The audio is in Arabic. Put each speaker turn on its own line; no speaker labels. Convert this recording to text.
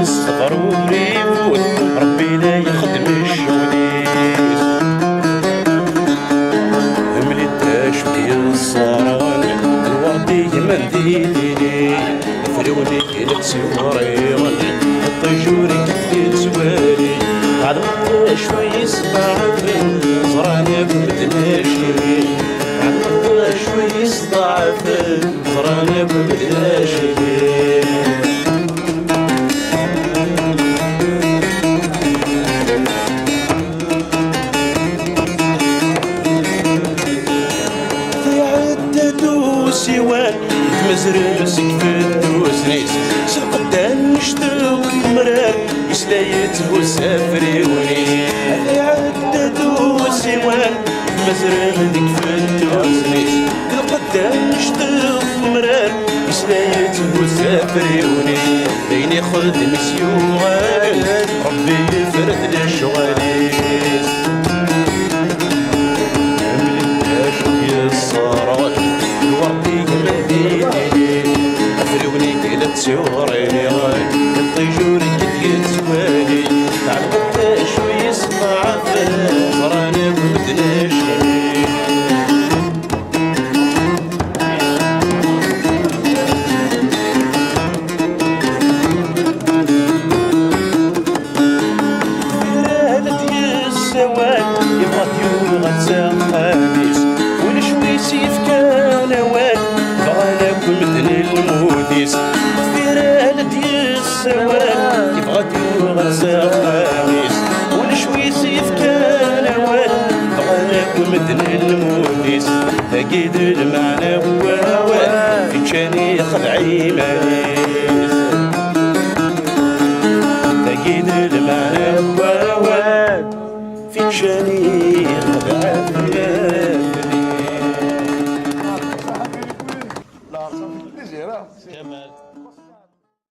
الصبر وريفوت ربي لا يخدم الشغليس مليتاش في الصران الوردي منديلي فروني كلت سوريغن الطيجوري كتير سوالي عدمت شوي صباعفن زراني بمدناشي عدمت شوي صباعفن زراني بمدناشي سوان مزرل سكفت وسنيس سقدان نشتوك مرار يسلايته سافري ونيس اللي عددو سوان مزرل سكفت وسنيس سقدان نشتوك مرار يسلايته سافري ونيس بين ياخذ مسيوان ربي يفرد الشواليس ملتاش في الصراط الوردي مهديني أفروني كلت سوري الطيجوري كتير سوالي تعبت شوي صباع فراني بمدناشي فرالة السواد يبغى ديوغ تساقانيس ونشوي سيف كالوان بغالك مثل الموديس فرالة السواد يبغى ديوغ تساقانيس ونشوي سيف كالوان بغالك مثل الموديس أكيد المعنى هو في كاني خدعي ماليس أكيد المعنى هو في كاني خدعي